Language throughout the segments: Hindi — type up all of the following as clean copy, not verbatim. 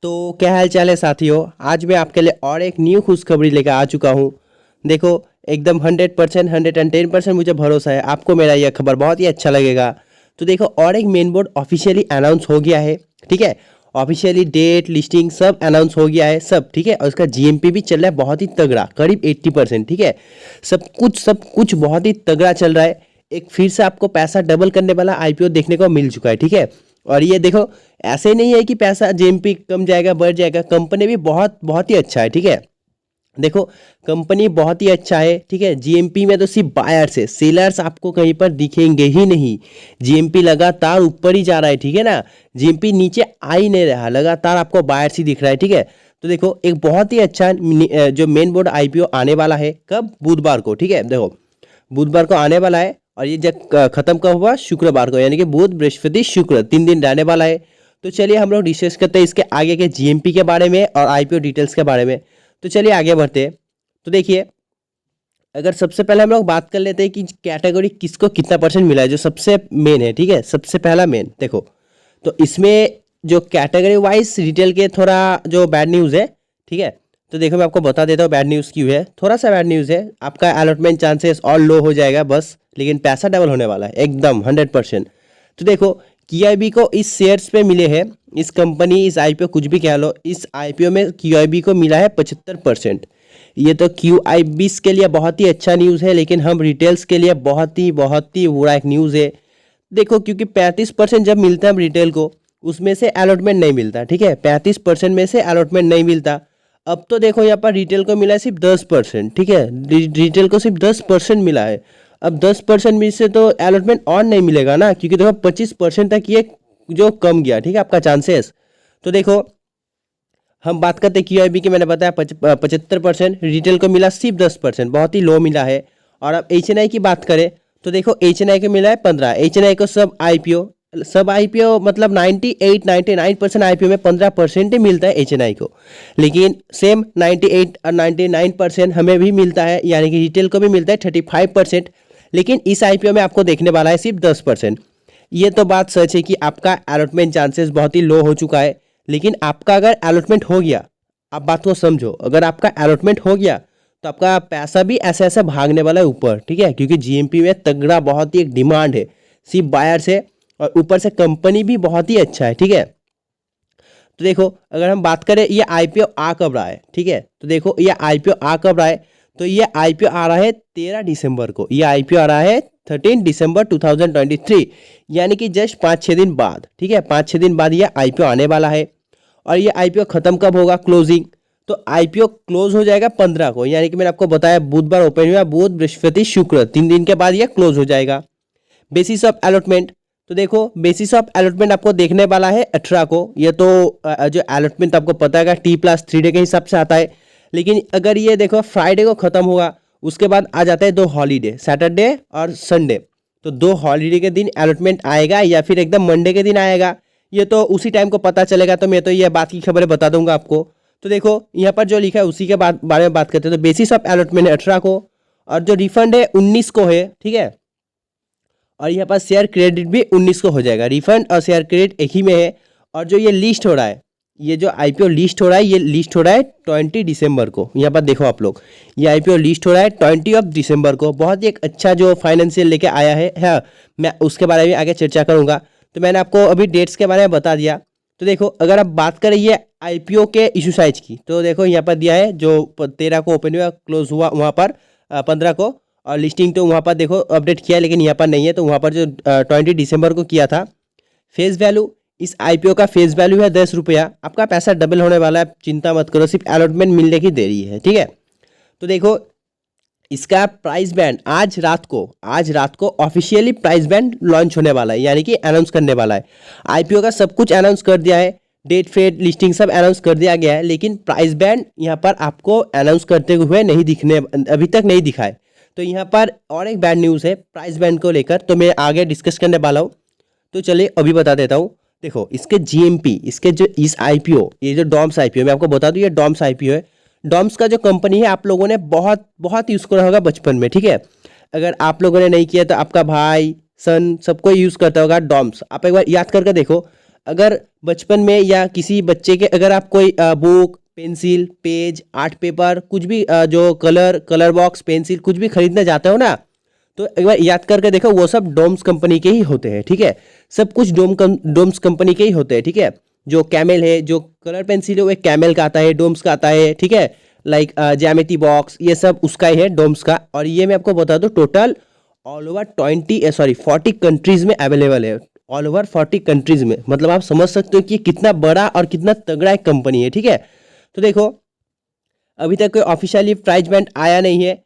तो क्या हाल चाल है साथियों। आज मैं आपके लिए और एक न्यू खुशखबरी लेकर आ चुका हूँ। देखो, एकदम 100%, 110% मुझे भरोसा है आपको मेरा यह खबर बहुत ही अच्छा लगेगा। तो देखो, और एक मेन बोर्ड ऑफिशियली अनाउंस हो गया है। ठीक है, ऑफिशियली डेट लिस्टिंग सब अनाउंस हो गया है सब। ठीक है, और उसका जीएमपी भी चल रहा है बहुत ही तगड़ा, करीब 80%। ठीक है, सब कुछ बहुत ही तगड़ा चल रहा है। एक फिर से आपको पैसा डबल करने वाला आईपीओ देखने को मिल चुका है। ठीक है, और ये देखो, ऐसे नहीं है कि पैसा जेएमपी कम जाएगा बढ़ जाएगा, कंपनी भी बहुत बहुत ही अच्छा है। ठीक है, देखो, कंपनी बहुत ही अच्छा है। ठीक है, जीएमपी में तो सिर्फ बायर्स है, सेलर्स आपको कहीं पर दिखेंगे ही नहीं। जीएमपी लगातार ऊपर ही जा रहा है। ठीक है ना, जीएमपी नीचे आ ही नहीं रहा, लगातार आपको बायर्स ही दिख रहा है। ठीक है, तो देखो, एक बहुत ही अच्छा जो मेन बोर्ड आईपीओ आने वाला है, कब? बुधवार को। ठीक है, देखो, बुधवार को आने वाला है। और ये जब खत्म कब हुआ? शुक्रवार को, यानी कि बुध बृहस्पति शुक्र 3 दिन रहने वाला है। तो चलिए हम लोग डिस्कस करते हैं इसके आगे के जीएमपी के बारे में और आईपीओ डिटेल्स के बारे में। तो चलिए आगे बढ़ते हैं। तो देखिए, अगर सबसे पहले हम लोग बात कर लेते हैं कि कैटेगरी किसको कितना परसेंट मिला है, जो सबसे मेन है। ठीक है, सबसे पहला मेन देखो, तो इसमें जो कैटेगरी वाइज रिटेल के थोड़ा जो बैड न्यूज़ है। ठीक है, तो देखो मैं आपको बता देता हूँ बैड न्यूज़ क्यों है। थोड़ा सा बैड न्यूज़ है, आपका अलॉटमेंट चांसेस और लो हो जाएगा बस, लेकिन पैसा डबल होने वाला है एकदम 100%। तो देखो, क्यूआईबी को इस शेयर्स पे मिले हैं, इस कंपनी इस आईपीओ कुछ भी कह लो, इस आईपीओ में क्यूआईबी को मिला है 75%। ये तो क्यूआईबी के लिए बहुत ही अच्छा न्यूज़ है, लेकिन हम रिटेल्स के लिए बहुत ही बुरा एक न्यूज़ है। देखो, क्योंकि 35% जब मिलता है रिटेल को, उसमें से अलॉटमेंट नहीं मिलता। ठीक है, 35% में से अलॉटमेंट नहीं मिलता। अब तो देखो, यहाँ पर रिटेल को मिला है सिर्फ 10%। ठीक है, रिटेल को सिर्फ 10% मिला है। अब 10% में से तो अलॉटमेंट और नहीं मिलेगा ना, क्योंकि देखो 25% तक ये जो कम गया। ठीक है, आपका चांसेस। तो देखो, हम बात करते हैं क्यूआईबी की, मैंने बताया 75%, रिटेल को मिला सिर्फ 10%, बहुत ही लो मिला है। और अब एचएनआई की बात करें तो देखो, एचएनआई को मिला है 15। एचएनआई को सब आईपीओ मतलब 98-99% आईपीओ में 15% ही मिलता है एचएनआई को, लेकिन सेम 98 और 99% हमें भी मिलता है, यानी कि रिटेल को भी मिलता है 35%। लेकिन इस आईपीओ में आपको देखने वाला है सिर्फ 10%। ये तो बात सच है कि आपका अलॉटमेंट चांसेस बहुत ही लो हो चुका है। लेकिन आपका अगर अलॉटमेंट हो गया, आप बात को समझो, अगर आपका अलॉटमेंट हो गया तो आपका पैसा भी ऐसे ऐसे भागने वाला है ऊपर। ठीक है, क्योंकि जीएमपी में तगड़ा बहुत ही एक डिमांड है, सिर्फ बायर से, और ऊपर से कंपनी भी बहुत ही अच्छा है। ठीक है, तो देखो, अगर हम बात करें ये आईपीओ आ कब रहा है। ठीक है, तो देखो, ये आईपीओ आ कब रहा है, तो ये आईपीओ आ रहा है 13 दिसंबर को। ये आईपीओ आ रहा है 13 दिसंबर 2023, यानी कि जस्ट 5-6 दिन बाद। ठीक है, 5-6 दिन बाद ये आईपीओ आने वाला है। और ये आईपीओ खत्म कब होगा? क्लोजिंग, तो आईपीओ क्लोज हो जाएगा 15 को, यानी कि मैंने आपको बताया बुधवार ओपन हुआ, बुध बृहस्पति शुक्र 3 दिन के बाद ये क्लोज हो जाएगा। बेसिस ऑफ अलॉटमेंट, तो देखो, बेसिस ऑफ अलॉटमेंट आपको देखने वाला है 18 को। ये तो जो अलॉटमेंट आपको पता है T+3 डे के हिसाब से आता है। लेकिन अगर ये देखो फ्राइडे को खत्म होगा, उसके बाद आ जाता है 2 हॉलीडे, सैटरडे और संडे। तो 2 हॉलीडे के दिन अलॉटमेंट आएगा या फिर एकदम मंडे के दिन आएगा, ये तो उसी टाइम को पता चलेगा। तो मैं तो ये बात की खबरें बता दूंगा आपको। तो देखो, यहाँ पर जो लिखा है उसी के बारे में बात करते हैं। तो बेसिस ऑफ अलॉटमेंट है 18 को, और जो रिफंड है 19 को है। ठीक है, और यहाँ पर शेयर क्रेडिट भी 19 को हो जाएगा। रिफंड और शेयर क्रेडिट एक ही में है। और जो ये लिस्ट हो रहा है, ये जो आईपीओ लिस्ट हो रहा है, ये लिस्ट हो रहा है 20 दिसंबर को। यहाँ पर देखो आप लोग, ये आईपीओ लिस्ट हो रहा है 20 दिसंबर को। बहुत ही एक अच्छा जो फाइनेंशियल लेके आया है। हाँ, मैं उसके बारे में आगे चर्चा करूँगा। तो मैंने आपको अभी डेट्स के बारे में बता दिया। तो देखो, अगर आप बात करें ये आईपीओ के इशू साइज की, तो देखो यहाँ पर दिया है जो 13 को ओपन हुआ, क्लोज हुआ वहाँ पर 15 को, और लिस्टिंग तो वहाँ पर देखो अपडेट किया है, लेकिन यहाँ पर नहीं है। तो वहाँ पर जो 20 दिसंबर को किया था। फेस वैल्यू, इस आईपीओ का फेस वैल्यू है 10 रुपया। आपका पैसा डबल होने वाला है, चिंता मत करो, सिर्फ अलॉटमेंट मिलने की देरी है। ठीक है, तो देखो, इसका प्राइस बैंड आज रात को ऑफिशियली प्राइस बैंड लॉन्च होने वाला है, यानी कि अनाउंस करने वाला है। आईपीओ का सब कुछ अनाउंस कर दिया है, डेट फेट लिस्टिंग सब अनाउंस कर दिया गया है, लेकिन प्राइस बैंड यहाँ पर आपको अनाउंस करते हुए नहीं दिखने, अभी तक नहीं दिखा है। तो यहाँ पर और एक बैड न्यूज़ है प्राइस बैंड को लेकर, तो मैं आगे डिस्कस करने वाला हूँ। तो चलिए अभी बता देता हूँ। देखो, इसके जीएमपी, इसके जो इस आईपीओ, ये जो डॉम्स आईपीओ, मैं आपको बता दूँ ये डॉम्स आईपीओ है। डॉम्स का जो कंपनी है, आप लोगों ने बहुत बहुत यूज़ करा होगा बचपन में। ठीक है, अगर आप लोगों ने नहीं किया तो आपका भाई सन सबको यूज़ करता होगा डॉम्स। आप एक बार याद करके देखो, अगर बचपन में या किसी बच्चे के अगर आप कोई book, pencil, page, art paper, कुछ भी जो कलर बॉक्स, पेंसिल कुछ भी खरीदने जाते हो ना, तो एक बार याद करके देखो, वो सब डोम्स कंपनी के ही होते हैं, ठीक है। सब कुछ डोम्स कंपनी के ही होते हैं, ठीक है। जो कैमल है, जो कलर पेंसिल है, वो एक कैमल का आता है, डोम्स का आता है, ठीक है। लाइक ज्यामिति बॉक्स, ये सब उसका ही है, डोम्स का। और ये मैं आपको बता दूं, टोटल ऑल ओवर 40 कंट्रीज में अवेलेबल है। ऑल ओवर 40 कंट्रीज में, मतलब आप समझ सकते हो कि कितना बड़ा और कितना तगड़ा एक कंपनी है, ठीक है। तो देखो, अभी तक कोई ऑफिशियली प्राइस बैंड आया नहीं है,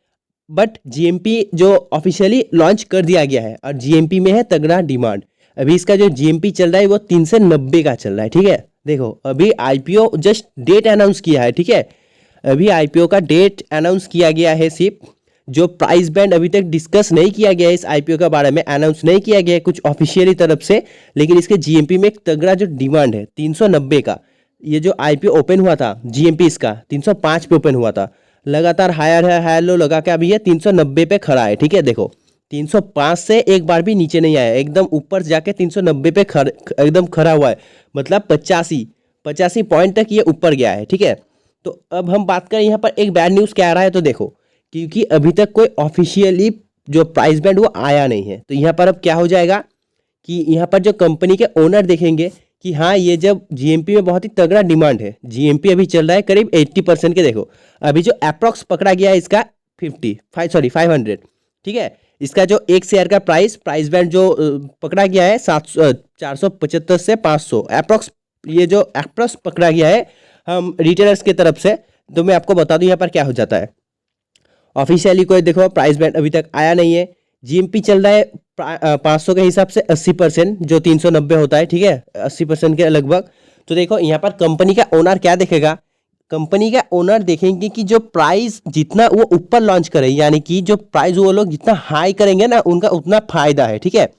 बट जीएमपी जो ऑफिशियली लॉन्च कर दिया गया है, और जीएमपी में है तगड़ा डिमांड। अभी इसका जो जीएमपी चल रहा है वो 390 का चल रहा है, ठीक है। देखो, अभी आईपीओ जस्ट डेट अनाउंस किया है, ठीक है। अभी आईपीओ का डेट अनाउंस किया गया है, सिर्फ जो प्राइस बैंड अभी तक डिस्कस नहीं किया गया है, इस आईपीओ के बारे में अनाउंस नहीं किया गया है कुछ ऑफिशियली तरफ से, लेकिन इसके जीएमपी में एक तगड़ा जो डिमांड है 390 का। ये जो आईपीओ ओपन हुआ था जीएमपी, इसका 305 पे ओपन हुआ था, लगातार हायर है, हायर लो लगा के अभी ये 390 पे खड़ा है, ठीक है। देखो, 305 से एक बार भी नीचे नहीं आया, एकदम ऊपर जाके 390 पे एकदम खड़ा हुआ है, मतलब 85 पॉइंट तक ये ऊपर गया है, ठीक है। तो अब हम बात करें यहाँ पर एक बैड न्यूज़ क्या आ रहा है, तो देखो, क्योंकि अभी तक कोई ऑफिशियली जो प्राइस बैंड वो आया नहीं है, तो यहाँ पर अब क्या हो जाएगा कि यहाँ पर जो कंपनी के ओनर देखेंगे कि हाँ, ये जब जीएमपी में बहुत ही तगड़ा डिमांड है, जीएमपी अभी चल रहा है करीब 80% के। देखो, अभी जो अप्रॉक्स पकड़ा गया है इसका 500, ठीक है। इसका जो एक शेयर का प्राइस बैंड जो पकड़ा गया है 475 से 500 अप्रॉक्स, ये जो अप्रॉक्स पकड़ा गया है हम रिटेलर्स की तरफ से। तो मैं आपको बता दूं यहाँ पर क्या हो जाता है। ऑफिशियली कोई देखो प्राइस बैंड अभी तक आया नहीं है, जीएमपी चल रहा है 500 के हिसाब से 80%, जो 390 होता है, ठीक है, 80% के लगभग। तो देखो, यहाँ पर कंपनी का ओनर क्या देखेगा, कंपनी का ओनर देखेंगे कि जो प्राइस जितना वो ऊपर लॉन्च करे, यानी कि जो प्राइस वो लोग जितना हाई करेंगे ना, उनका उतना फायदा है, ठीक है।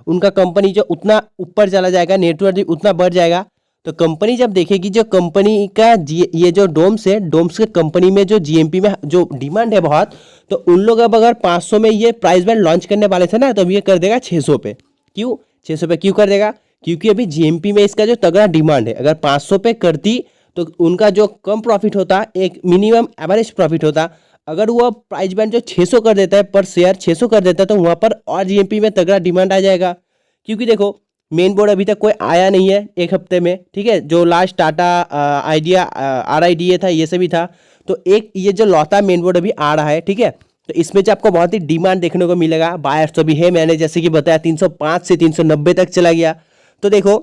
उनका कंपनी जो उतना ऊपर चला जाएगा, नेटवर्क उतना बढ़ जाएगा। तो कंपनी जब देखेगी जो कंपनी का ये जो डोम्स है, डोम्स के कंपनी में जो जीएमपी में जो डिमांड है बहुत, तो उन लोग अब अगर 500 में ये प्राइस बैंड लॉन्च करने वाले थे ना, तो अब ये कर देगा 600 पे। क्यों 600 पे क्यों कर देगा? क्योंकि अभी जीएमपी में इसका जो तगड़ा डिमांड है, अगर 500 पे करती तो उनका जो कम प्रॉफिट होता, एक मिनिमम एवरेज प्रॉफिट होता, अगर वो प्राइस बैंड जो 600 कर देता है पर शेयर 600 कर देता है, तो वहाँ पर और जीएमपी में तगड़ा डिमांड आ जाएगा। क्योंकि देखो, मेन बोर्ड अभी तक कोई आया नहीं है एक हफ्ते में, ठीक है। जो लास्ट टाटा आइडिया RIDA था, ये सभी था, तो एक ये जो लौता मेन बोर्ड अभी आ रहा है, ठीक है। तो इसमें जो आपको बहुत ही डिमांड देखने को मिलेगा, बायर्स तो भी है, मैंने जैसे कि बताया 305 से 390 तक चला गया। तो देखो,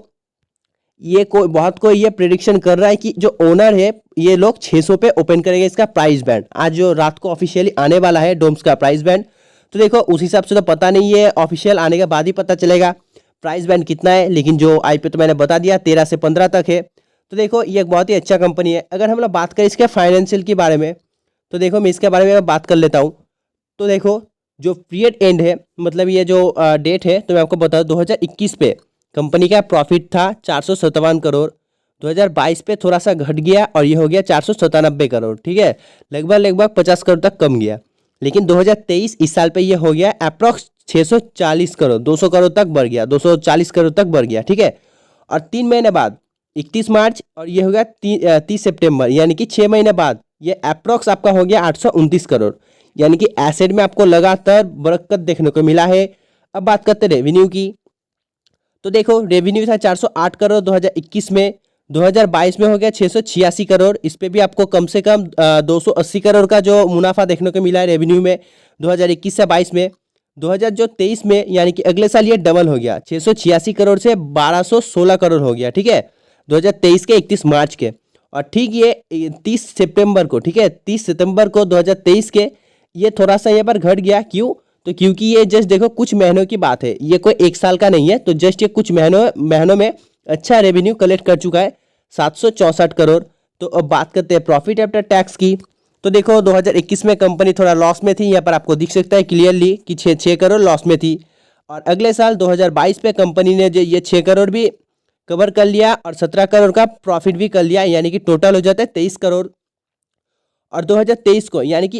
ये कोई ये प्रिडिक्शन कर रहा है कि जो ओनर है ये लोग 600 पे ओपन करेंगे इसका प्राइस बैंड, आज जो रात को ऑफिशियली आने वाला है डोम्स का प्राइस बैंड। तो देखो, उस हिसाब से तो पता नहीं है, ऑफिशियल आने के बाद ही पता चलेगा प्राइस बैंड कितना है, लेकिन जो आईपीओ तो मैंने बता दिया 13 से 15 तक है। तो देखो, ये एक बहुत ही अच्छा कंपनी है। अगर हम लोग बात करें इसके फाइनेंशियल के बारे में, तो देखो मैं इसके बारे में बात कर लेता हूँ। तो देखो, जो पीरियड एंड है, मतलब ये जो डेट है, तो मैं आपको बता दूँ 2021 पे कंपनी का प्रॉफिट था 457 करोड़, 2022 पे थोड़ा सा घट गया और ये हो गया 497 करोड़, ठीक है, लगभग 50 करोड़ तक कम गया। लेकिन 2023 इस साल पे ये हो गया अप्रॉक्स 640 करोड़, 200 करोड़ तक बढ़ गया, 240 करोड़ तक बढ़ गया, ठीक है। और 3 महीने बाद 31 मार्च और ये हो गया 30 सितंबर, यानी कि 6 महीने बाद ये अप्रॉक्स आपका हो गया 829 करोड़, यानी कि एसेट में आपको लगातार बरकत देखने को मिला है। अब बात करते हैं रेवेन्यू की। तो देखो, रेवेन्यू था 408 करोड़ 2021 में, 2022 में हो गया 686 करोड़। इस पे भी आपको कम से कम 280 करोड़ का जो मुनाफा देखने को मिला है रेवेन्यू में 2021 से 22 में। 2023 में यानी कि अगले साल ये डबल हो गया, 686 करोड़ से 1216 करोड़ हो गया, ठीक है, 2023 के 31 मार्च के। और ठीक ये 30 सितंबर को, ठीक है, 30 सितंबर को 2023 के ये थोड़ा सा यहाँ पर घट गया। क्यों? तो क्योंकि ये जस्ट देखो कुछ महीनों की बात है, ये कोई एक साल का नहीं है। तो जस्ट ये कुछ महीनों में अच्छा रेवेन्यू कलेक्ट कर चुका है, 764 करोड़। तो अब बात करते हैं प्रॉफिट आफ्टर टैक्स की। तो देखो, 2021 में कंपनी थोड़ा लॉस में थी, यहाँ पर आपको दिख सकता है क्लियरली कि 6 करोड़ लॉस में थी। और अगले साल 2022 पे कंपनी ने जो ये 6 करोड़ भी कवर कर लिया और 17 करोड़ का प्रॉफिट भी कर लिया, यानी कि टोटल हो जाता है 23 करोड़। और 2023 को यानी कि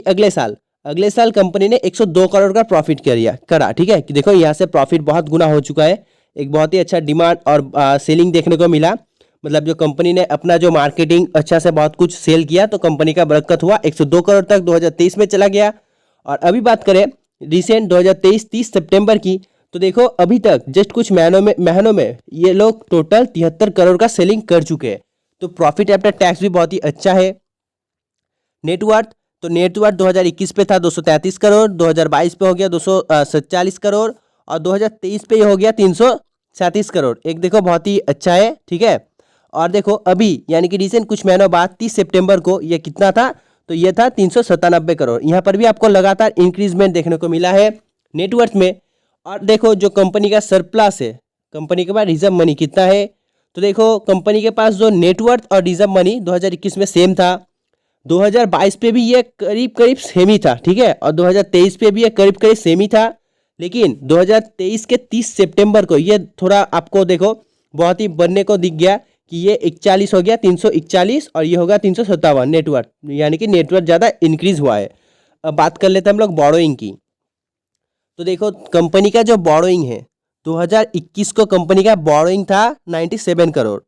अगले साल कंपनी ने 102 करोड़ का प्रॉफिट करा, ठीक है। कि देखो, यहाँ से प्रॉफिट बहुत गुना हो चुका है, एक बहुत ही अच्छा डिमांड और सेलिंग देखने को मिला। मतलब जो कंपनी ने अपना जो मार्केटिंग अच्छा से बहुत कुछ सेल किया तो कंपनी का बरकत हुआ, 102 करोड़ तक 2023 में चला गया। और अभी बात करें रिसेंट 2023 30 सितंबर की, तो देखो अभी तक जस्ट कुछ महीनों में ये लोग टोटल 73 करोड़ का सेलिंग कर चुके हैं। तो प्रॉफिट आफ्टर टैक्स भी बहुत ही अच्छा है। नेटवर्थ, तो नेटवर्थ 2021 पे था 233 करोड़, 2022 पे हो गया 247 करोड़ और 2023 पे ये हो गया 337 करोड़। एक देखो बहुत ही अच्छा है, ठीक है। और देखो अभी यानी कि रिसेंट कुछ महीनों बाद 30 सितंबर को ये कितना था, तो ये था 397 करोड़। यहाँ पर भी आपको लगातार इंक्रीजमेंट देखने को मिला है नेटवर्थ में। और देखो जो कंपनी का सरप्लस है, कंपनी के पास रिजर्व मनी कितना है, तो देखो कंपनी के पास जो नेटवर्थ और रिजर्व मनी 2021 में सेम था, 2022 पे भी ये करीब करीब सेम ही था, ठीक है। और 2023 पे भी ये करीब करीब सेम ही था। लेकिन 2023 के 30 सितंबर को ये थोड़ा आपको देखो बहुत ही बढ़ने को दिख गया कि ये 41 हो गया 341 और ये होगा 357 नेटवर्थ, यानी कि नेटवर्थ ज़्यादा इंक्रीज हुआ है। अब बात कर लेते हैं हम लोग बोरोइंग की। तो देखो कंपनी का जो बोरोइंग है 2021 को कंपनी का बोरोइंग था 97 करोड़,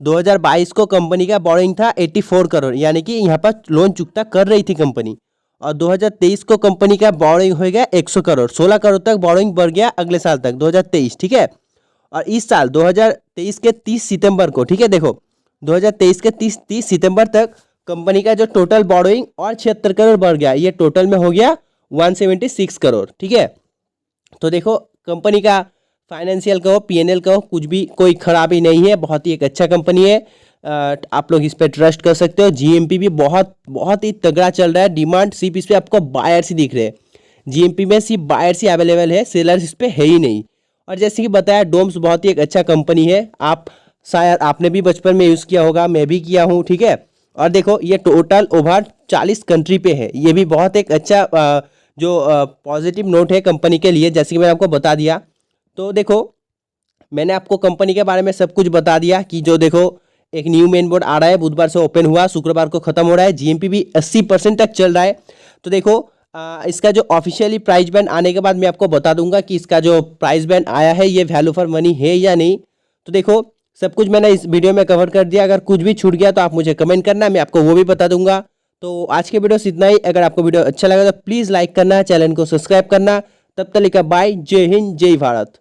2022 को कंपनी का बोरोइंग था 84 करोड़, यानी कि यहाँ पर लोन चुकता कर रही थी कंपनी। और 2023 को कंपनी का बोरोइंग हो गया 100 करोड़, 16 करोड़ तक बोरोइंग बढ़ गया अगले साल तक 2023, ठीक है। और इस साल 2023 के 30 सितंबर को, ठीक है, देखो 2023 के 30 सितंबर तक कंपनी का जो टोटल बोरोइंग और 76 करोड़ बढ़ गया, ये टोटल में हो गया 176 करोड़, ठीक है। तो देखो कंपनी का फाइनेंशियल कहो पीएनएल कहो कुछ भी कोई खराबी नहीं है, बहुत ही एक अच्छा कंपनी है। आप लोग इस पे ट्रस्ट कर सकते हो। जीएमपी भी बहुत ही तगड़ा चल रहा है, डिमांड सिर्फ इस पे आपको बायर्स ही दिख रहे हैं। जीएमपी में सिर्फ बायर्स ही अवेलेबल है, सेलर्स इस पे है ही नहीं। और जैसे कि बताया डोम्स बहुत ही एक अच्छा कंपनी है, आप शायद आपने भी बचपन में यूज़ किया होगा, मैं भी किया हूँ, ठीक है। और देखो ये टोटल ओवर 40 कंट्री पे है, ये भी बहुत एक अच्छा जो पॉजिटिव नोट है कंपनी के लिए, जैसे कि मैंने आपको बता दिया। तो देखो मैंने आपको कंपनी के बारे में सब कुछ बता दिया कि जो देखो एक न्यू मेन बोर्ड आ रहा है, बुधवार से ओपन हुआ, शुक्रवार को खत्म हो रहा है, जीएमपी भी 80% तक चल रहा है। तो देखो इसका जो ऑफिशियली प्राइस बैंड आने के बाद मैं आपको बता दूंगा कि इसका जो प्राइस बैंड आया है ये वैल्यू फॉर मनी है या नहीं। तो देखो सब कुछ मैंने इस वीडियो में कवर कर दिया, अगर कुछ भी छूट गया तो आप मुझे कमेंट करना, मैं आपको वो भी बता दूंगा। तो आज के वीडियो से इतना ही। अगर आपको वीडियो अच्छा लगा तो प्लीज़ लाइक करना, चैनल को सब्सक्राइब करना। तब तक बाय, जय हिंद, जय भारत।